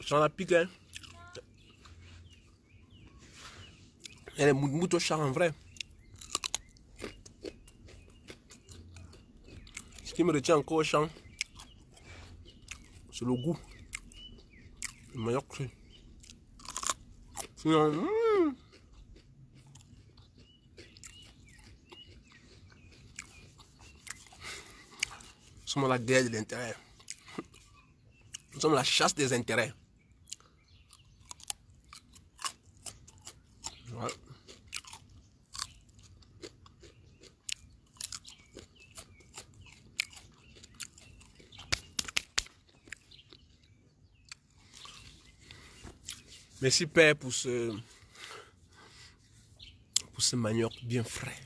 Sans la pique, hein. Elle est moutons char en vrai. Ce qui me retient encore au champ, c'est le goût. Le meilleur cru. Sinon, nous sommes à la guerre de l'intérêt. Nous sommes à la chasse des intérêts. Voilà. Merci Père pour ce manioc bien frais.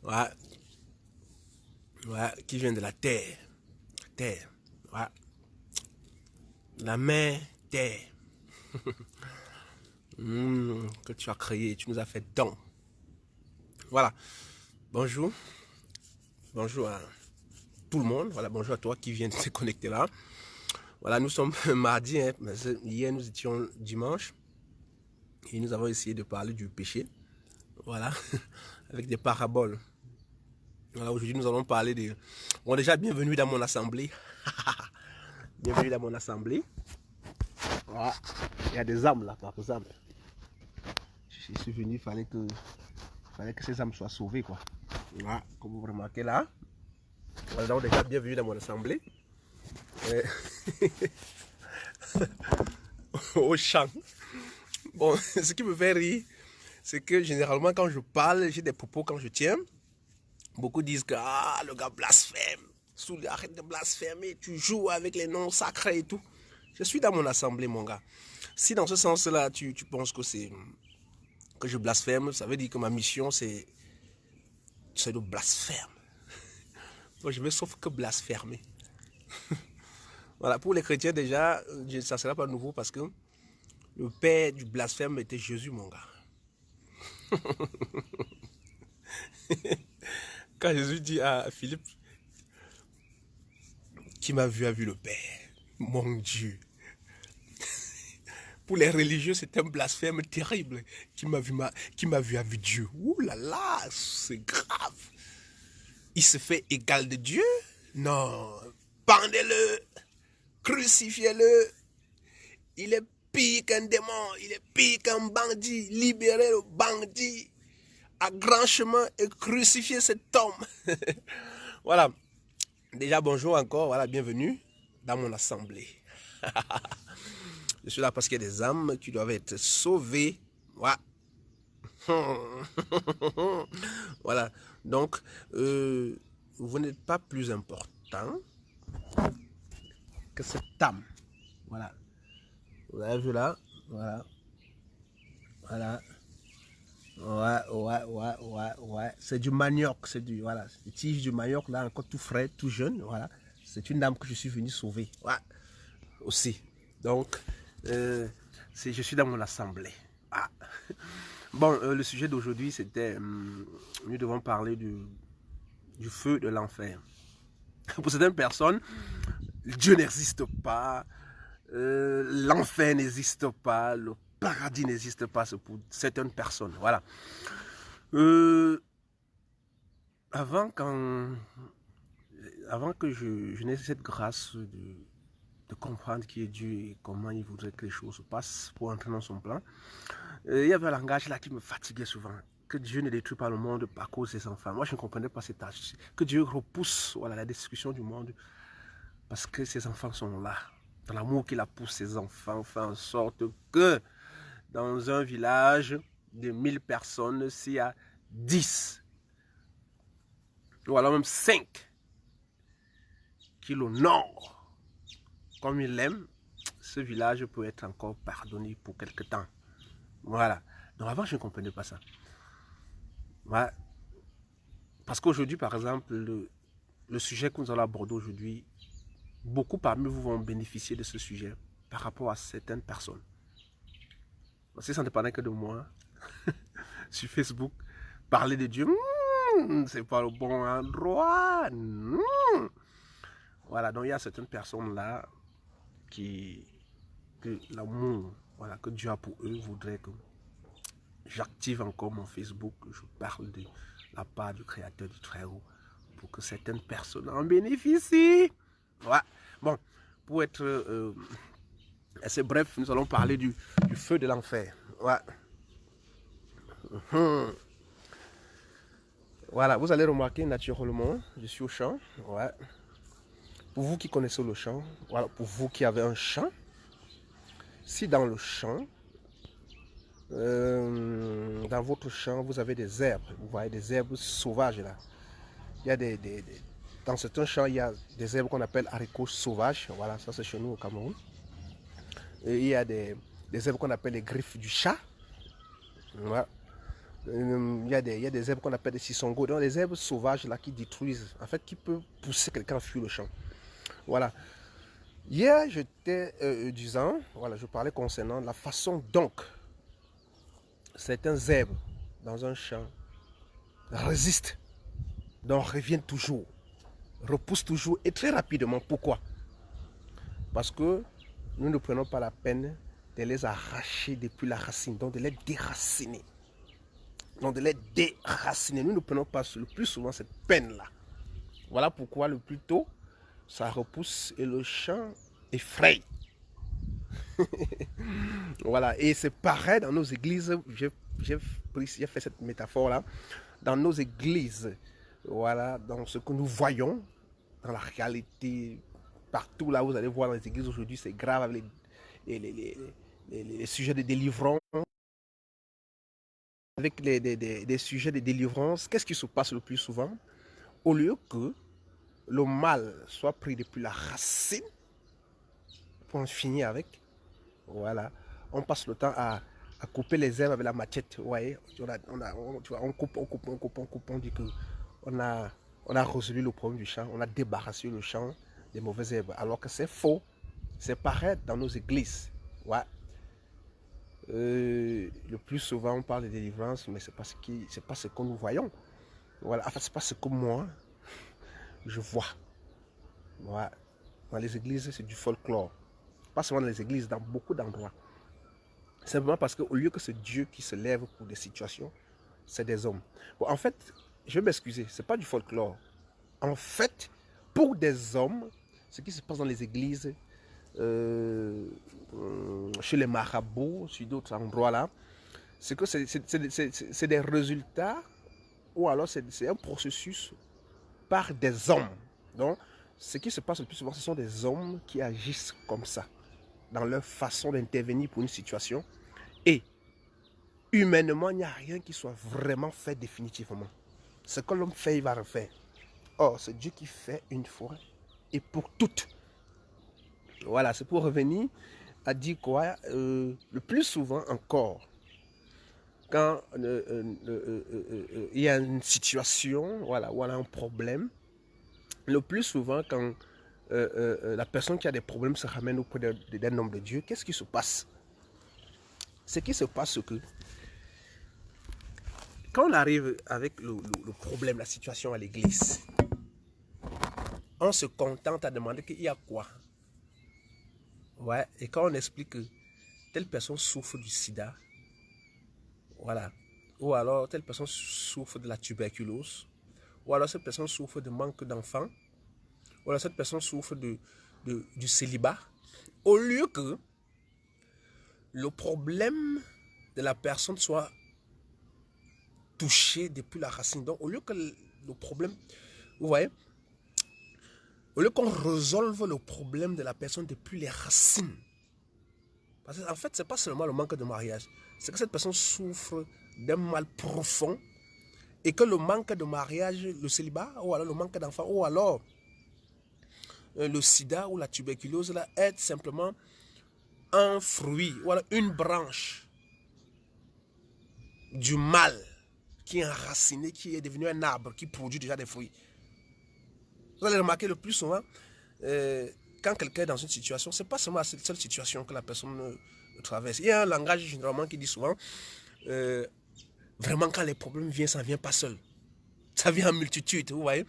Ouais. Ouais, qui vient de la terre. Terre. Ouais. La main terre. Que tu as créé, tu nous as fait don. Voilà. Bonjour. Bonjour à tout le monde. Voilà, bonjour à toi qui viens de se connecter là. Voilà, nous sommes mardi. Hein, hier, nous étions dimanche. Et nous avons essayé de parler du péché. Voilà. Avec des paraboles. Voilà, aujourd'hui, nous allons parler de... Bon, déjà, bienvenue dans mon assemblée. Bienvenue dans mon assemblée. Voilà. Il y a des âmes là, par exemple. Je suis venu, il fallait que ces âmes soient sauvées, quoi. Voilà, comme vous remarquez là. Voilà, donc déjà, bienvenue dans mon assemblée. Au chant. Bon, ce qui me fait rire, c'est que généralement, quand je parle, j'ai des propos quand je tiens. Beaucoup disent que le gars blasphème. Souli, arrête de blasphémer, tu joues avec les noms sacrés et tout. Je suis dans mon assemblée, mon gars. Si dans ce sens-là, tu penses que je blasphème, ça veut dire que ma mission, c'est de blasphème. Donc, je vais sauf que blasphémer. Voilà, pour les chrétiens déjà, ça ne sera pas nouveau parce que le père du blasphème était Jésus, mon gars. Quand Jésus dit à Philippe, qui m'a vu a vu le Père, mon Dieu. Pour les religieux, c'est un blasphème terrible. Qui m'a vu a vu Dieu. Ouh là là, c'est grave. Il se fait égal de Dieu? Non. Pendez-le. Crucifiez-le. Il est pire qu'un démon. Il est pire qu'un bandit. Libérez le bandit à grand chemin et crucifiez cet homme. Voilà. Déjà, bonjour encore. Voilà, bienvenue dans mon assemblée. Je suis là parce qu'il y a des âmes qui doivent être sauvées. Voilà. Voilà. Donc, vous n'êtes pas plus important que cette âme. Voilà. Vous avez vu là? Voilà. Voilà. Ouais. C'est du manioc. C'est du, voilà. C'est tige du manioc là, encore tout frais, tout jeune. Voilà. C'est une âme que je suis venu sauver. Ouais. Aussi. Donc, je suis dans mon assemblée. Ah. Bon, le sujet d'aujourd'hui, c'était, nous devons parler du feu de l'enfer. Pour certaines personnes, Dieu n'existe pas, l'enfer n'existe pas, le paradis n'existe pas, c'est pour certaines personnes. Voilà. Avant que je n'ai cette grâce de comprendre qui est Dieu et comment il voudrait que les choses se passent pour entrer dans son plan, il y avait un langage là qui me fatiguait souvent. Que Dieu ne détruit pas le monde à cause de ses enfants. Moi, je ne comprenais pas cet âge. Que Dieu repousse la destruction du monde parce que ses enfants sont là. Dans l'amour qu'il a pour ses enfants, fait en sorte que dans un village de 1000 personnes, s'il y a 10, ou alors même 5, qui l'honorent comme il l'aime, ce village peut être encore pardonné pour quelque temps. Voilà. Donc avant, je ne comprenais pas ça. Ouais. Parce qu'aujourd'hui, par exemple, le sujet que nous allons aborder aujourd'hui, beaucoup parmi vous vont bénéficier de ce sujet par rapport à certaines personnes. Parce que ça ne dépendait que de moi. Sur Facebook, parler de Dieu, c'est pas le bon endroit. Voilà, donc il y a certaines personnes là qui que l'amour, voilà, que Dieu a pour eux voudrait que j'active encore mon Facebook, je parle de la part du Créateur du Très-Haut pour que certaines personnes en bénéficient. Ouais. Bon, pour être assez bref, nous allons parler du feu de l'enfer. Ouais. Voilà, vous allez remarquer naturellement, je suis au champ. Ouais. Pour vous qui connaissez le champ, voilà, pour vous qui avez un champ, si dans le champ, dans votre champ, vous avez des herbes, vous voyez des herbes sauvages là. Il y a dans certains champs, il y a des herbes qu'on appelle haricots sauvages. Voilà, ça c'est chez nous au Cameroun. Et il y a des herbes qu'on appelle les griffes du chat. Voilà. Il y a des herbes qu'on appelle des sissongos. Donc des herbes sauvages là qui détruisent, en fait, qui peuvent pousser quelqu'un à fuir le champ. Voilà. Hier, j'étais disant, voilà, je parlais concernant la façon donc certains herbes dans un champ résistent, donc reviennent toujours, repoussent toujours et très rapidement. Pourquoi? Parce que nous ne prenons pas la peine de les arracher depuis la racine, donc de les déraciner. Donc de les déraciner. Nous ne prenons pas le plus souvent cette peine-là. Voilà pourquoi le plus tôt, ça repousse et le champ effraie. Voilà, et c'est pareil dans nos églises. J'ai fait cette métaphore-là. Dans nos églises, voilà, dans ce que nous voyons, dans la réalité, partout là où vous allez voir dans les églises aujourd'hui, c'est grave avec les sujets de délivrance. Avec des sujets de délivrance, qu'est-ce qui se passe le plus souvent? Au lieu que le mal soit pris depuis la racine, pour en finir avec, voilà, on passe le temps à couper les herbes avec la machette. Vous voyez, on coupe, on dit que on a résolu le problème du champ, on a débarrassé le champ des mauvaises herbes, alors que c'est faux. C'est pareil dans nos églises. Ouais. Le plus souvent on parle de délivrance, mais c'est pas ce que nous voyons. Voilà, enfin c'est pas ce que moi je vois. Ouais. Dans les églises, c'est du folklore. Pas seulement dans les églises, dans beaucoup d'endroits. Simplement parce qu'au lieu que c'est Dieu qui se lève pour des situations, c'est des hommes. Bon, en fait, je vais m'excuser, c'est pas du folklore. En fait, pour des hommes, ce qui se passe dans les églises, chez les marabouts, sur d'autres endroits là, c'est que c'est des résultats ou alors c'est un processus par des hommes. Donc, ce qui se passe le plus souvent, ce sont des hommes qui agissent comme ça, dans leur façon d'intervenir pour une situation. Et humainement, il n'y a rien qui soit vraiment fait définitivement. Ce que l'homme fait, il va refaire. Or, c'est Dieu qui fait une fois et pour toutes. Voilà, c'est pour revenir à dire quoi, le plus souvent encore, quand il y a une situation, voilà, où on a un problème, le plus souvent quand la personne qui a des problèmes se ramène auprès d'un homme de Dieu, qu'est-ce qui se passe? Ce qui se passe, c'est que quand on arrive avec le problème, la situation à l'église, on se contente à demander qu'il y a quoi. Ouais, et quand on explique que telle personne souffre du sida, voilà, ou alors telle personne souffre de la tuberculose, ou alors cette personne souffre de manque d'enfants, ou alors cette personne souffre du célibat, au lieu que le problème de la personne soit touché depuis la racine. Donc, au lieu que le problème, vous voyez, au lieu qu'on résolve le problème de la personne depuis les racines, parce qu'en fait, ce n'est pas seulement le manque de mariage, c'est que cette personne souffre d'un mal profond et que le manque de mariage, le célibat, ou alors le manque d'enfants, ou alors le sida ou la tuberculose, là, est simplement un fruit, ou alors une branche du mal qui est enraciné, qui est devenu un arbre, qui produit déjà des fruits. Vous allez remarquer le plus souvent, quand quelqu'un est dans une situation, ce n'est pas seulement cette seule situation que la personne traverse. Il y a un langage généralement qui dit souvent, vraiment quand les problèmes viennent, ça ne vient pas seul. Ça vient en multitude, vous voyez.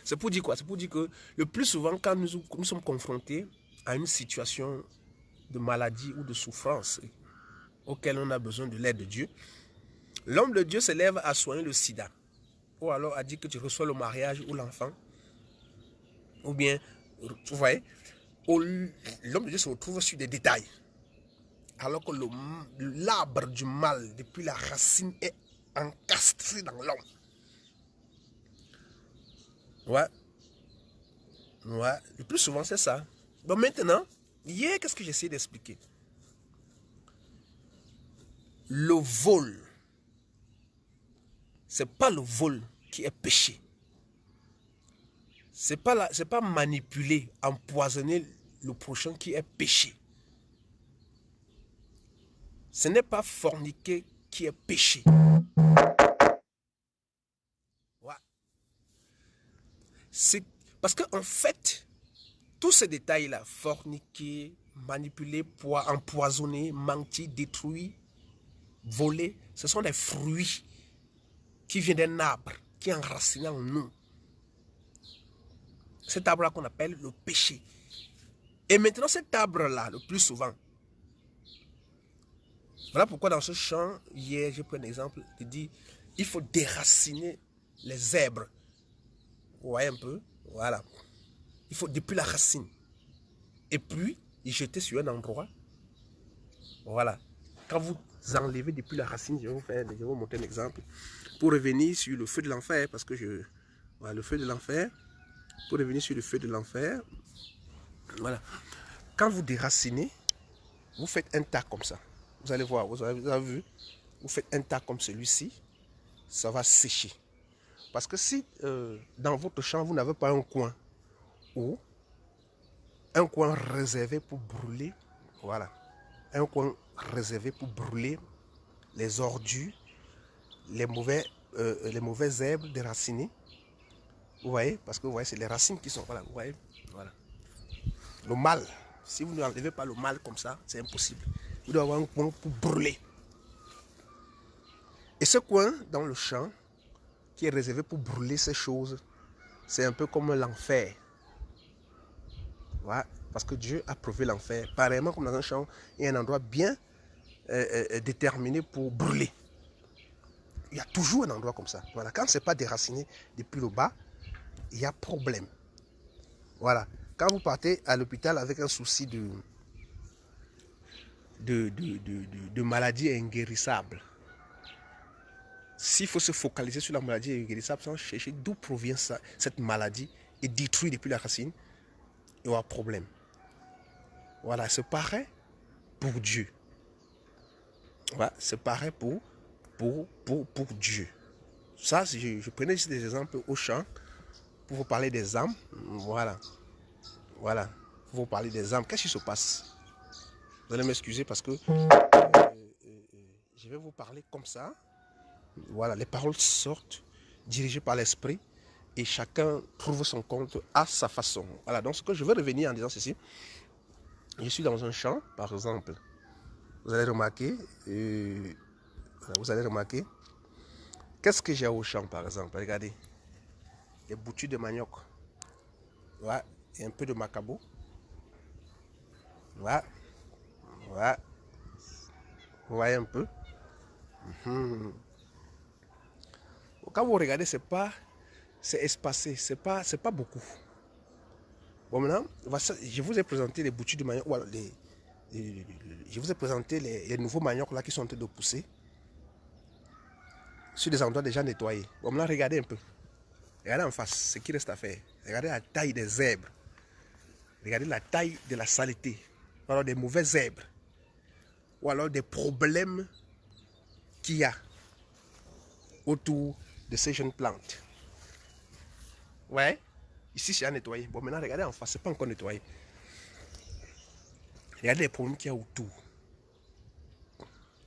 C'est pour dire quoi? C'est pour dire que le plus souvent, quand nous sommes confrontés à une situation de maladie ou de souffrance auxquelles on a besoin de l'aide de Dieu, l'homme de Dieu s'élève à soigner le sida. Ou alors à dire que tu reçois le mariage ou l'enfant. Ou bien, vous voyez, l'homme de Dieu se retrouve sur des détails. Alors que l'arbre du mal, depuis la racine, est encastré dans l'homme. Ouais. Ouais. Le plus souvent, c'est ça. Bon, maintenant, hier, qu'est-ce que j'essaie d'expliquer? Le vol, c'est pas le vol qui est péché. C'est pas manipuler, empoisonner le prochain qui est péché. Ce n'est pas forniquer qui est péché. Ouais. C'est parce qu'en fait, tous ces détails-là, forniquer, manipuler, empoisonner, mentir, détruire, voler, ce sont des fruits qui viennent d'un arbre, qui est enraciné en nous. Cet arbre-là qu'on appelle le péché. Et maintenant, cet arbre-là, le plus souvent, voilà pourquoi dans ce chant, hier, j'ai pris un exemple, il dit, il faut déraciner les zèbres. Vous voyez un peu? Voilà. Il faut depuis la racine. Et puis, il jeter sur un endroit. Voilà. Quand vous enlevez depuis la racine, je vais vous montrer un exemple. Pour revenir sur le feu de l'enfer, parce que voilà, le feu de l'enfer. Pour revenir sur le feu de l'enfer. Voilà. Quand vous déracinez, vous faites un tas comme ça. Vous allez voir, vous avez vu, vous faites un tas comme celui-ci, ça va sécher. Parce que si dans votre champ, vous n'avez pas un coin ou un coin réservé pour brûler, voilà, un coin réservé pour brûler les ordures, les mauvaises herbes déracinées, vous voyez, parce que vous voyez, c'est les racines qui sont, voilà, vous voyez, voilà. Le mal, si vous n'enlevez pas le mal comme ça, c'est impossible. Vous devez avoir un coin pour brûler. Et ce coin dans le champ, qui est réservé pour brûler ces choses, c'est un peu comme l'enfer. Voilà, parce que Dieu a prouvé l'enfer. Pareillement comme dans un champ, il y a un endroit bien déterminé pour brûler. Il y a toujours un endroit comme ça. Voilà, quand ce n'est pas déraciné depuis le bas, il y a problème. Voilà, quand vous partez à l'hôpital avec un souci de maladie inguérissable, s'il faut se focaliser sur la maladie inguérissable sans chercher d'où provient cette maladie et détruire depuis la racine, il y aura problème. Voilà, c'est pareil pour Dieu. Voilà, c'est pareil pour Dieu. Ça, je prenais juste des exemples au champ pour vous parler des âmes. Voilà. Voilà. Pour vous parler des âmes. Qu'est-ce qui se passe? Vous allez m'excuser parce que je vais vous parler comme ça. Voilà, les paroles sortent, dirigées par l'esprit, et chacun trouve son compte à sa façon. Voilà, donc ce que je veux revenir en disant ceci, je suis dans un champ, par exemple, vous allez remarquer, qu'est-ce que j'ai au champ, par exemple, regardez, des boutures de manioc, voilà, et un peu de macabo, voilà, voilà, vous voyez un peu. Quand vous regardez, c'est espacé, c'est pas beaucoup. Bon, maintenant, je vous ai présenté les boutures de manioc, voilà, je vous ai présenté les nouveaux maniocs là qui sont en train de pousser sur des endroits déjà nettoyés. Bon, maintenant, regardez un peu. Regardez en face ce qui reste à faire. Regardez la taille des herbes. Regardez la taille de la saleté. Ou alors des mauvaises herbes. Ou alors des problèmes qu'il y a autour de ces jeunes plantes. Ouais. Ici, c'est à nettoyer. Bon, maintenant, regardez en face. Ce n'est pas encore nettoyé. Regardez les problèmes qu'il y a autour.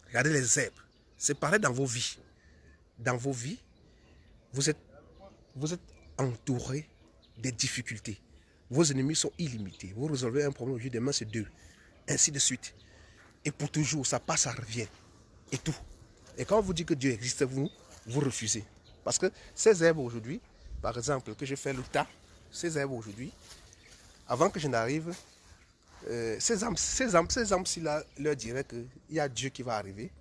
Regardez les herbes. C'est pareil dans vos vies. Dans vos vies, vous êtes entouré des difficultés. Vos ennemis sont illimités. Vous résolvez un problème aujourd'hui, demain c'est 2. Ainsi de suite. Et pour toujours, ça passe, ça revient. Et tout. Et quand on vous dit que Dieu existe, vous refusez. Parce que ces herbes aujourd'hui, par exemple, que je fais le tas, ces herbes aujourd'hui, avant que je n'arrive, ces âmes, s'il leur dirait qu'il y a Dieu qui va arriver,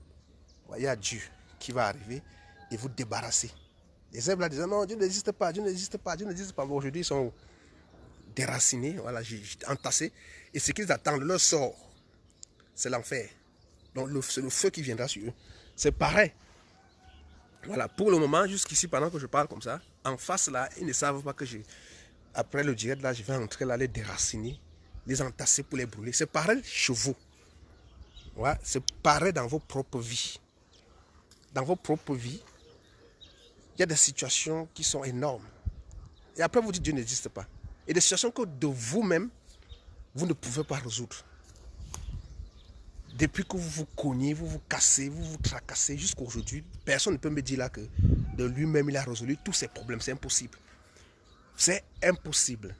ouais, il y a Dieu qui va arriver et vous débarrasser. Les âmes là disent non, Dieu n'existe pas, Dieu n'existe pas, Dieu n'existe pas. Bon, aujourd'hui, ils sont déracinés, voilà, entassés. Et ce qu'ils attendent, leur sort, c'est l'enfer. Donc c'est le feu qui viendra sur eux. C'est pareil. Voilà, pour le moment, jusqu'ici, pendant que je parle comme ça, en face là, ils ne savent pas que après le direct là, je vais entrer là, les déraciner, les entasser pour les brûler. C'est pareil chez vous. Ouais, c'est pareil dans vos propres vies. Dans vos propres vies, il y a des situations qui sont énormes. Et après, vous dites Dieu n'existe pas. Et des situations que de vous-même, vous ne pouvez pas résoudre. Depuis que vous vous cognez, vous vous cassez, vous vous tracassez jusqu'à aujourd'hui, personne ne peut me dire là que de lui-même il a résolu tous ses problèmes. C'est impossible. C'est impossible.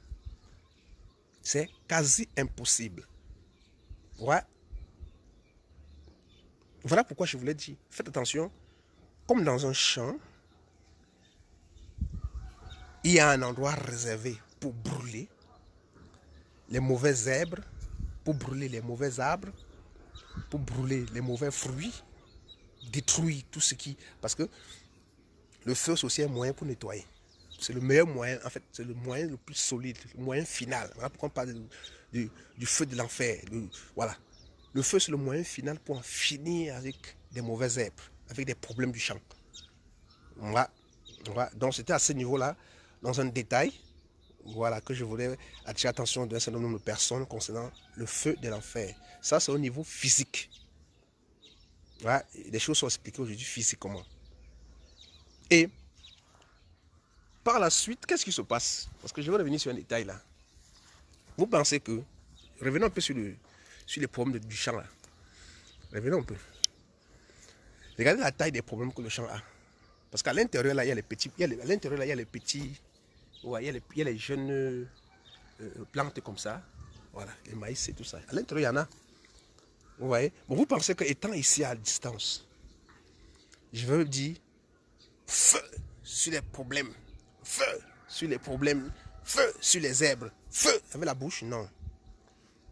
C'est quasi impossible. Ouais. Voilà pourquoi je voulais dire, faites attention, comme dans un champ, il y a un endroit réservé pour brûler les mauvaises herbes, pour brûler les mauvais arbres, pour brûler les mauvais fruits, détruire tout ce qui... Parce que le feu, c'est aussi un moyen pour nettoyer. C'est le meilleur moyen, en fait, c'est le moyen le plus solide, le moyen final. Voilà pourquoi on parle du feu de l'enfer. Voilà. Le feu, c'est le moyen final pour en finir avec des mauvaises herbes, avec des problèmes du champ. Voilà. Voilà. Donc, c'était à ce niveau-là, dans un détail, voilà, que je voulais attirer l'attention d'un certain nombre de personnes concernant le feu de l'enfer. Ça, c'est au niveau physique. Voilà. Les choses sont expliquées aujourd'hui physiquement. Et par la suite, qu'est-ce qui se passe? Parce que je vais revenir sur un détail là. Vous pensez que... Revenons un peu sur les problèmes du champ là. Revenons un peu. Regardez la taille des problèmes que le champ a. Parce qu'à l'intérieur là, il y a les petits... à l'intérieur là, il y a les petits... Ouais, il y a les jeunes plantes comme ça. Voilà, les maïs et tout ça. À l'intérieur, il y en a. Vous voyez? Bon, vous pensez qu'étant ici à distance, je veux dire, feu sur les problèmes. Feu sur les problèmes. Feu sur les herbes. Feu avec la bouche, non.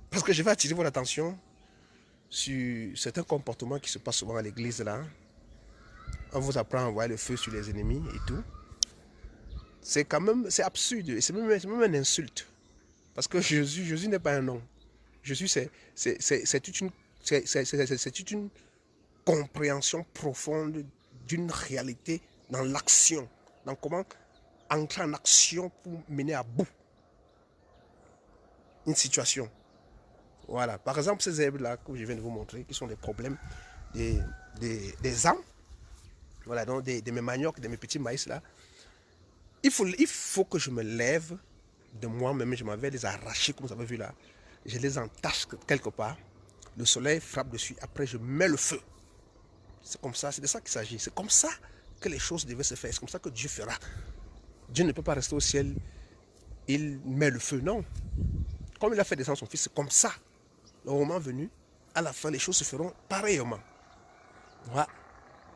Parce que je vais attirer votre attention sur certains comportements qui se passent souvent à l'église là. On vous apprend à envoyer le feu sur les ennemis et tout. C'est quand même, c'est absurde. Et c'est même une insulte. Parce que Jésus n'est pas un nom. Jésus, c'est toute une compréhension profonde d'une réalité dans l'action. Dans comment entrer en action pour mener à bout une situation. Voilà. Par exemple, ces herbes-là que je viens de vous montrer, qui sont des problèmes des âmes, voilà, donc de mes maniocs, de mes petits maïs là, il faut que je me lève de moi-même, je m'en vais les arracher, comme vous avez vu là. Je les entache quelque part. Le soleil frappe dessus. Après, je mets le feu. C'est comme ça, c'est de ça qu'il s'agit. C'est comme ça que les choses devaient se faire. C'est comme ça que Dieu fera. Dieu ne peut pas rester au ciel. Il met le feu. Non. Comme il a fait descendre son fils, c'est comme ça. Le moment venu, à la fin, les choses se feront pareillement. Voilà.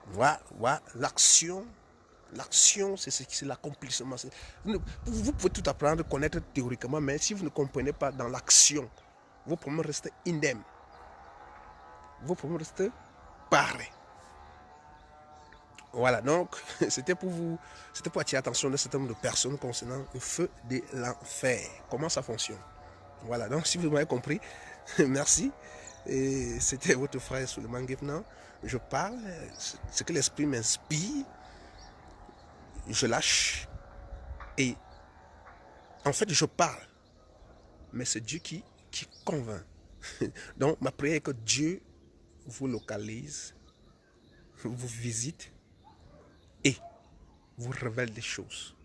Voilà. Voilà. L'action, c'est l'accomplissement. Vous pouvez tout apprendre, connaître théoriquement, mais si vous ne comprenez pas dans l'action, vos problèmes restent indemnes. Vos problèmes restent pareils. Voilà, donc c'était pour attirer l'attention d'un certain nombre de personnes concernant le feu de l'enfer. Comment ça fonctionne? Voilà, donc si vous m'avez compris, merci. Et c'était votre frère Suleiman Guepnan. Je parle, ce que l'esprit m'inspire, je lâche. Et en fait, je parle. Mais c'est Dieu qui convainc. Donc, ma prière est que Dieu vous localise, vous visite et vous révèle des choses.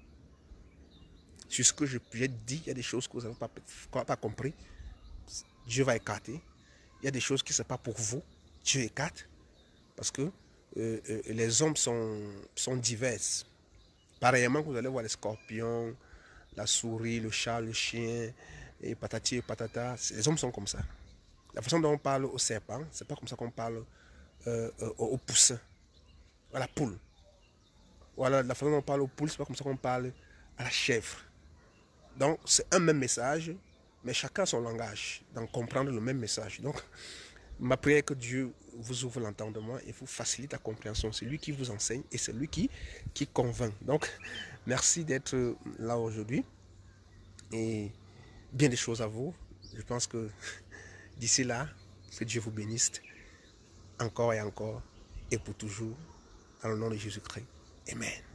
Sur ce que j'ai dit, il y a des choses que vous n'avez pas compris. Dieu va écarter. Il y a des choses qui ne sont pas pour vous. Dieu écarte. Parce que les hommes sont diverses. Pareillement, vous allez voir les scorpions, la souris, le chat, le chien, et patati et patata. Les hommes sont comme ça. La façon dont on parle au serpent, c'est pas comme ça qu'on parle au poussin, à la poule. Voilà, la façon dont on parle aux poules, c'est pas comme ça qu'on parle à la chèvre. Donc, c'est un même message, mais chacun son langage, dans comprendre le même message. Donc, ma prière est que Dieu vous ouvre l'entendement et vous facilite la compréhension. C'est lui qui vous enseigne et c'est lui qui convainc. Donc, merci d'être là aujourd'hui et bien des choses à vous. Je pense que d'ici là, que Dieu vous bénisse encore et encore et pour toujours. Dans le nom de Jésus-Christ. Amen.